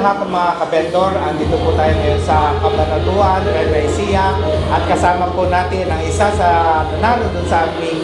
lahat ng mga kabendor, andito po tayo ngayon sa Cabanatuan, Renaisia, at kasama po natin ang isa sa nanalo dun sa aming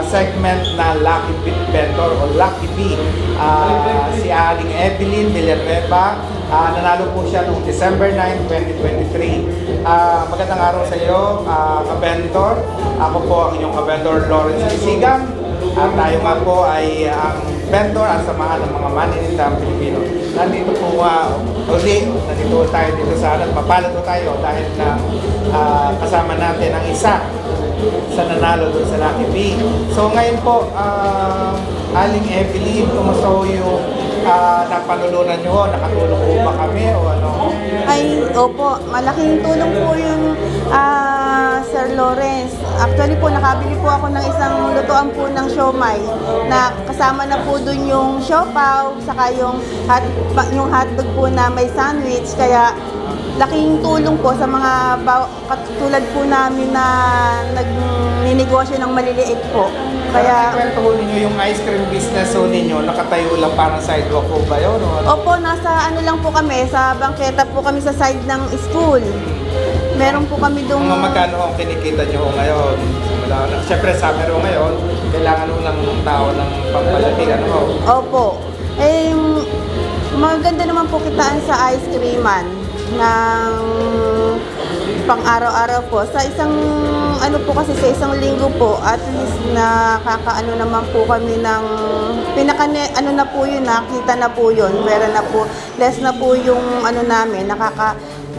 segment na Lucky Bit Vendor o Lucky B. Si Aling Evelyn Villanueva, nanalo po siya noong December 9, 2023. Magandang araw sa iyo, kabendor. Ako po ang inyong kabendor, Lawrence Isigan. At tayo nga po ay ang vendor at samahan ng mga maninindang Pilipino. Nandito po nandito tayo dito sa papalad po tayo dahil na kasama natin ang isa sa nanalo doon sa Lucky B. So ngayon po, Aling Evelyn, kumusta po yung napanulunan nyo? Nakatulong po ba kami o ano? Ay, opo. Malaking tulong po yung Sir Lawrence. Actually po, nakabili po ako ng isang lutuan po ng siomai na kasama na po dun yung siopaw, saka yung hotdog po na may sandwich. Kaya laking tulong po sa mga katulad po namin na nagninegosyo ng maliliit po. Kaya kwento ko ninyo yung ice cream business so ninyo, nakatayo lang parang sidewalk po ba yun? opo, nasa ano lang po kami, sa bangketa po kami sa side ng school. Meron po kami doon. Mga magkano ang kinikita nyo ngayon? Siyempre, summer ho ngayon, kailangan ho ng tao ng pampalatigan ho. Opo. Eh, maganda naman po kitaan sa ice creaman ng pang araw-araw po. Sa isang, sa isang linggo po, at least nakakaano naman po kami ng, na po yun, nakita na po yun, pera na po, less na po yung namin,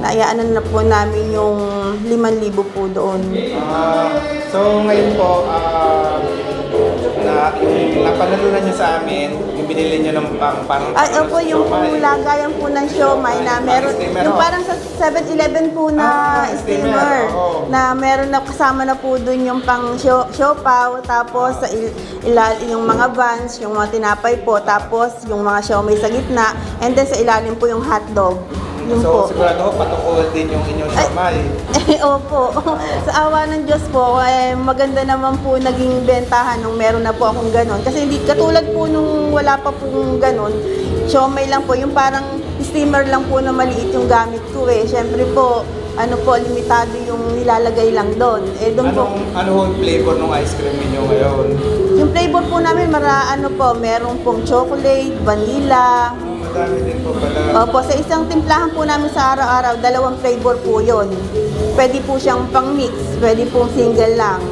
naiyaanan na po namin yung 5,000 po doon. So ngayon po, yung napanalunan nyo sa amin, yung binili nyo ng parang Opo, yung lagayan po ng siomai na meron, yung parang sa 7-Eleven po na steamer, na meron na kasama na po doon yung pang siopaw, tapos sa ilalim yung mga buns, yung mga tinapay po, tapos yung mga siomai sa gitna, and then sa ilalim po yung hotdog. So, sigurado ho, patukol din yung inyong siomai. Opo. Sa awa ng Diyos po, maganda naman po naging bentahan nung meron na po akong ganon. Kasi hindi katulad po nung wala pa pong ganon, siomai lang po, yung parang steamer lang po na maliit yung gamit ko eh. Siyempre po, limitado yung nilalagay lang doon. Ano yung flavor ng ice cream ninyo ngayon? Yung flavor po namin, meron pong chocolate, vanilla. Madami din po pala. Opo, sa isang timplahan po namin sa araw-araw, 2 flavor po yon. Pwede po siyang pang-mix, pwede pong single lang.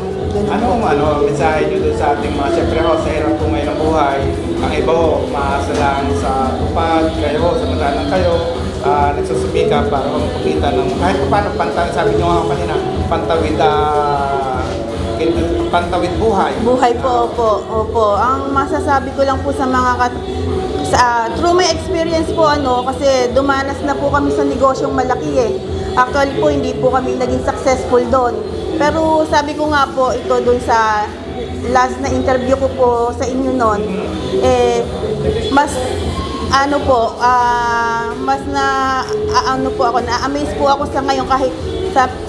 Anong mensahe nyo doon sa ating mga, siyempre ho, sa hirap po ngayon ng buhay, ang iba ho, maasa lang sa tupad, kayo ho, samantalang kayo, nagsusubika para makakita ng, kahit paano pantawid, sabi nyo nga kanina, pantawid buhay. Buhay po, opo. Ang masasabi ko lang po sa mga through my experience po, kasi dumanas na po kami sa negosyong malaki eh. Actually po, hindi po kami naging successful doon. Pero sabi ko nga po, ito doon sa last na interview ko po sa inyo noon, mas na-amaze po ako sa ngayon kahit,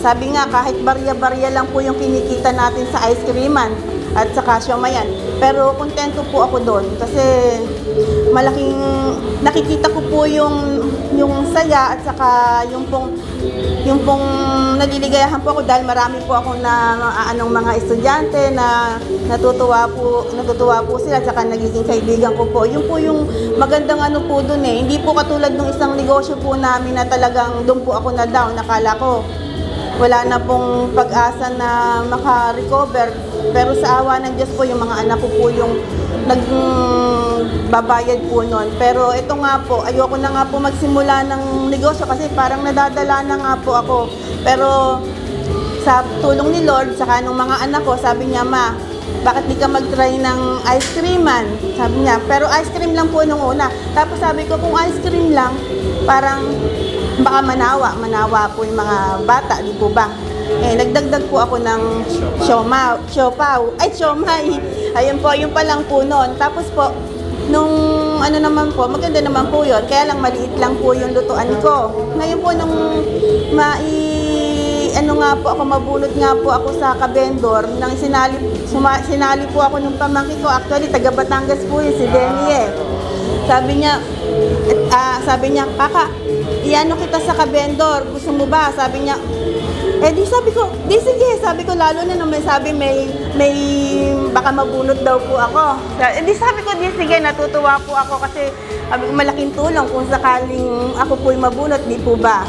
sabi nga, kahit barya-barya lang po yung kinikita natin sa ice creaman at saka siomayan. Pero kontento po ako doon kasi malaking nakikita ko po yung saya at saka yung pong naliligayahan po ako dahil marami po ako na mga estudyante na natutuwa po sila at saka nagiging kaibigan ko po. Yun po yung magandang po doon eh. Hindi po katulad ng isang negosyo po namin na talagang doon po ako na down. Nakala ko wala na pong pag-asa na maka-recover. Pero sa awa ng Diyos po, yung mga anak ko po yung nagbabayad po nun. Pero ito nga po, ayoko na nga po magsimula ng negosyo kasi parang nadadala na nga po ako. Pero sa tulong ni Lord, saka nung mga anak ko, sabi niya, "Ma, bakit di ka mag-try ng ice creaman?" Sabi niya, pero ice cream lang po nung una. Tapos sabi ko, kung ice cream lang, parang baka manawa po yung mga bata, di po ba? Nagdagdag po ako ng siomai. Ayun po, yun pa lang po noon. Tapos po, nung naman po, maganda naman po yun. Kaya lang maliit lang po yung lutuan ko. Ngayon po, nung mabunot nga po ako sa kabendor, nang sinali po ako ng pamangkin ko. Actually, taga Batangas po yun, si Denny eh. sabi niya, kaka, iano kita sa kabendor, gusto mo ba? Sabi niya, di sabi ko, di sige, sabi ko, lalo na nung may sabi, may baka mabunot daw po ako. Di sabi ko, di sige, natutuwa po ako kasi sabi ko, malaking tulong kung sakaling ako po'y mabunot, di po ba?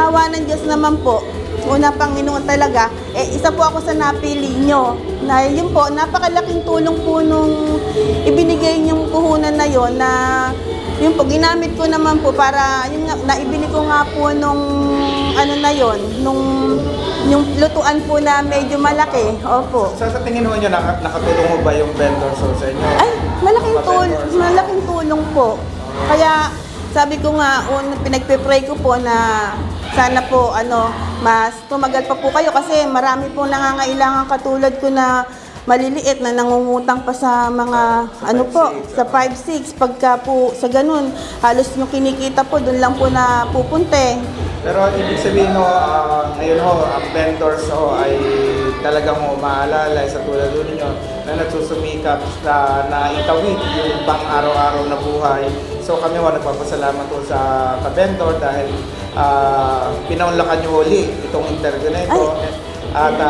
Awa ng Diyos naman po, una Panginoon talaga, isa po ako sa napili nyo. Na yun po, napakalaking tulong po nung ibinigay niyong puhunan na yon na yun po, ginamit ko naman po para, yun nga, naibili ko nga po nung, ano na yon yung lutuan po na medyo malaki. Opo. So sa tingin mo nyo, nakatulong mo ba yung vendor sa inyo? Ay, malaking tulong po. Kaya, sabi ko nga, pinagpe-pray ko po na sana po, mas tumagal pa po kayo kasi marami po nangangailangan katulad ko na maliliit na nangungutang pa sa mga, sa 5-6. Pagka po sa ganun, halos yung kinikita po, doon lang po na pupunte. Pero ibig sabihin ngayon ang vendors ay talagang umaalala sa tulad ninyo na nagsusumikap na itawid yung pang-araw-araw na buhay. So kami nagpapasalamat po sa ka-vendor dahil pinaunlakan nyo uli itong interview na ito. At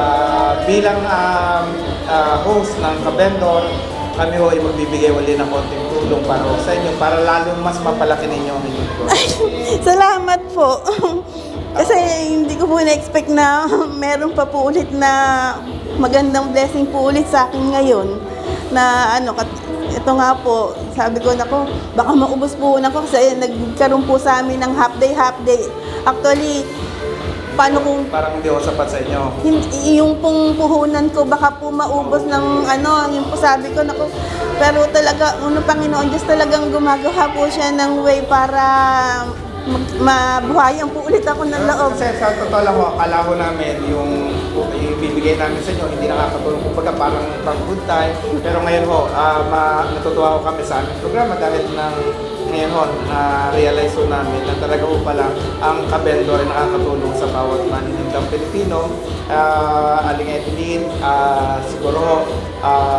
bilang host ng ka-vendor, kami ay magbibigay uli ng konting tulong para sa inyo para lalong mas mapalaki ninyo ang inyong negosyo. Salamat po. Kasi hindi ko po na-expect na meron pa po ulit na magandang blessing po ulit sa akin ngayon. Na ito nga po, sabi ko nako, baka maubos po na ko kasi nagkaroon po sa amin ng half day. Actually, paano kung parang hindi ako sapat sa inyo. Yung pong puhunan ko baka po maubos ng yung po sabi ko nako, pero talaga Panginoon Diyos talagang gumagawa po siya ng way para mabuhayan po ulit ako ng loob. Kasi sa totoo lang akala ko namin yung ibibigay namin sa inyo hindi nakakatulong, kumbaga parang pang good time. Pero ngayon natutuwa ko kami sa aming programa dahil ngayon na-realize ko namin na talaga po pala ang ka-vendor ay nakakatulong sa bawat maninindang Pilipino. Aling Evelyn, siguro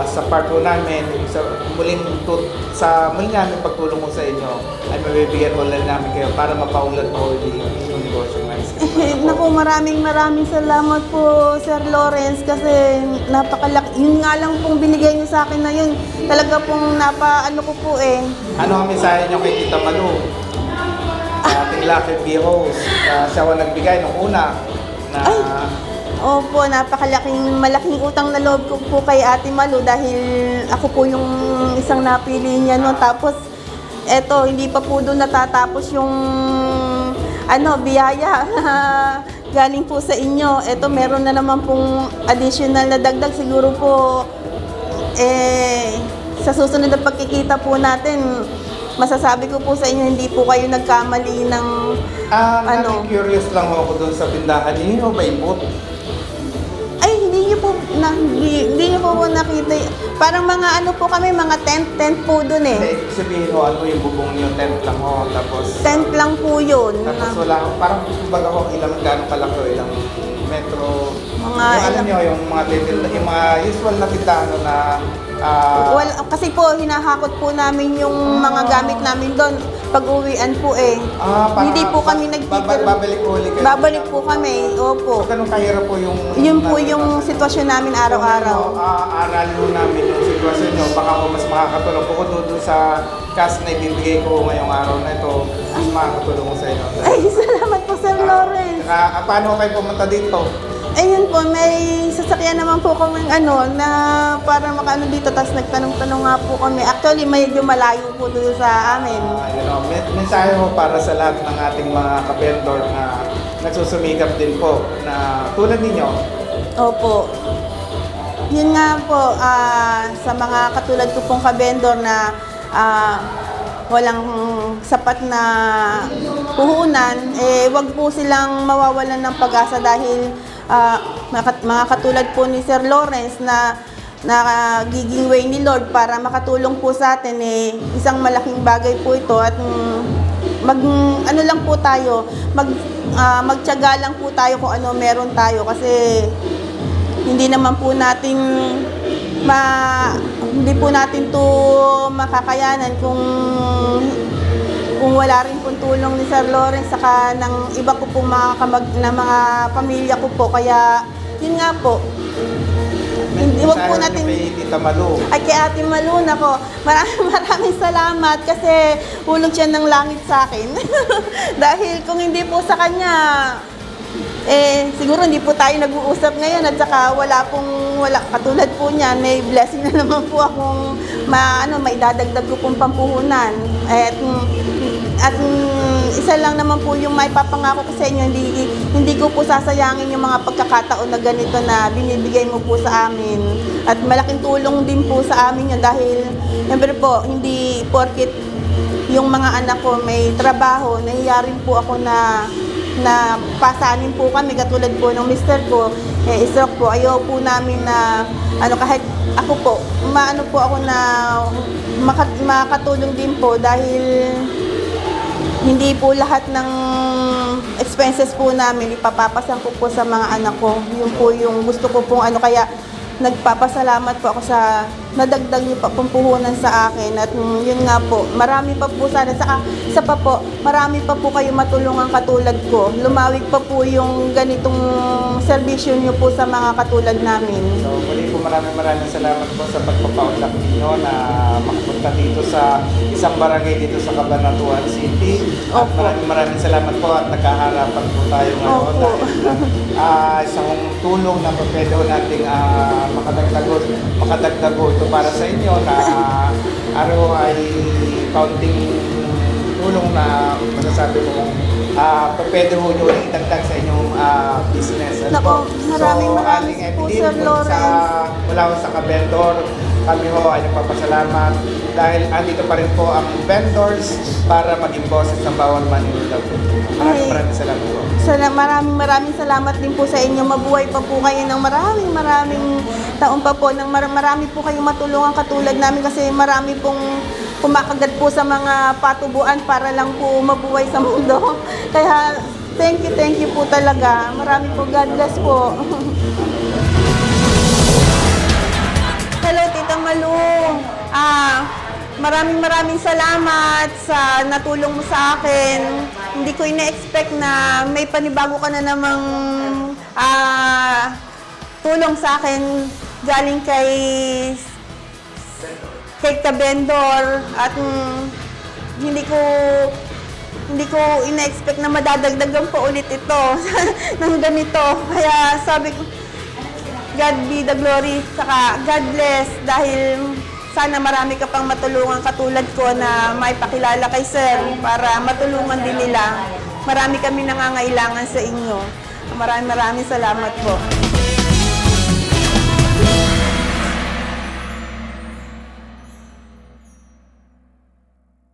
sa part po namin, sa muling namin pagtulong ko sa inyo ay mabibigyan ulit namin kayo para mapaulat pa ulit yung negosyo ng ice cream. Naku, maraming salamat po, Sir Lawrence, kasi napakalaki. Yun nga lang pong binigay niyo sa akin na yun. Talaga pong ko po eh. Ano ang mensahe niyo kay Tita Malu? Ating Lucky Heroes. Siya ang nagbigay nung una na... Opo, malaking utang na loob ko po kay Ate Malu dahil ako po yung isang napili niya noon. Tapos, eto, hindi pa po doon natatapos yung biyaya galing po sa inyo. Eto, meron na naman pong additional na dagdag. Siguro po, sa susunod na pagkikita po natin, masasabi ko po sa inyo, hindi po kayo nagkamali ng curious lang ako doon sa tindahan. Hindi nyo ba ibot? Hindi niyo po nakita. Parang mga po kami, mga tent po doon eh. Ibig sabihin yung bubong niyo, tent lang tapos... Tent lang po yun. Tapos wala, parang kumbaga gano'ng kalaki ilang metro. Alam niyo, yung mga usual na tindahan na... kasi po, hinahakot po namin yung mga gamit namin doon. Pag-uwian po eh. Hindi po kami nagtitira. Babalik po ulit kayo? Babalik po kami, opo. So, ganun kahirap po yung... Yun po yung sitwasyon namin araw-araw. Aralin mo namin yung sitwasyon nyo. Baka po mas makakatulong. Bukod doon sa cash na ibibigay ko ngayong araw na ito, mas makakatulong ko sa inyo. Ay, salamat po, Sir Lawrence. Paano kayo pumunta dito? Ayun po, may sasakyan naman po kami na para makaano dito, tapos nagtanong-tanong nga po kami. Actually, medyo malayo po doon sa amin. Mensahe mo para sa lahat ng ating mga ka-vendor na nagsusumikap din po na tulad ninyo. Opo. Yun nga po, sa mga katulad ko pong ka-vendor na walang sapat na puhunan, wag po silang mawawalan ng pag-asa dahil mga katulad po ni Sir Lawrence na nagiging way ni Lord para makatulong po sa atin isang malaking bagay po ito at lang po tayo, magtiyaga lang po tayo kung ano meron tayo kasi hindi naman po natin hindi po natin to makakayanan kung wala rin pong tulong ni Sir Lawrence saka ng iba ko pong na mga pamilya ko po. Kaya yun nga po, hindi wag po natin kay Tita Malu. ay kay Ate Malu nako. Maraming salamat kasi hulog siya ng langit sa akin. Dahil kung hindi po sa kanya, siguro hindi po tayo nag-uusap ngayon at saka wala katulad po niyan, may blessing na naman po akong may dadagdag ko pong pampuhunan. At isa lang naman po yung may papangako ko sa inyo, hindi ko po sasayangin yung mga pagkakataon na ganito na binibigay mo po sa amin. At malaking tulong din po sa amin yun dahil, siyempre po, hindi porkit yung mga anak ko may trabaho, nahiya rin po ako na pasanin po kami katulad po ng mister ko, stroke po, ayaw po namin na kahit ako po, po ako na makatulong din po dahil hindi po lahat ng expenses po namin ipapapasan ko po sa mga anak ko. Yun po yung gusto ko pong kaya nagpapasalamat po ako sa nadagdag niyo pa pong puhunan sa akin. At yun nga po, marami pa po sana. Sa pa po, marami pa po kayo matulungan katulad ko. Lumawig pa po yung ganitong serbisyo niyo po sa mga katulad namin. So muli po maraming salamat po sa pagpapaunlak ninyo na makapunta dito sa isang barangay dito sa Cabanatuan City. At Opo. maraming salamat po at nagkaharapan po tayo ngayon. Opo. Dahil isang tulong na pwede nating makadagdag po ito para sa inyo na ay kaunting tulong na masasabi ko pwede mo nyo itagdag sa inyong business. Nako, maraming Aling po, Evelyn, Sir Lawrence. mula ko sa ka-vendor, kami ho ay nagpapasalamat dahil andito pa rin po ang vendors para maging boses ng bawat Manila. Maraming salamat po. Maraming salamat din po sa inyo. Mabuhay pa po kayo ng maraming taon pa po. Marami po kayong matulungan katulad namin kasi marami pong kumakagat po sa mga patubuan para lang po mabuhay sa mundo. Kaya thank you po talaga. Marami po. God bless po. Hello, Tita Malu. Maraming salamat sa natulong mo sa akin. Hindi ko ina-expect na may panibago ka na namang tulong sa akin galing kay ka-vendor at hindi ko ina-expect na madadagdagan pa ulit ito ng ganito. Kaya sabi ko, God be the glory, saka God bless dahil sana marami ka pang matulungan katulad ko na may pakilala kay Sir para matulungan din nila. Marami kami nangangailangan sa inyo. Maraming salamat po.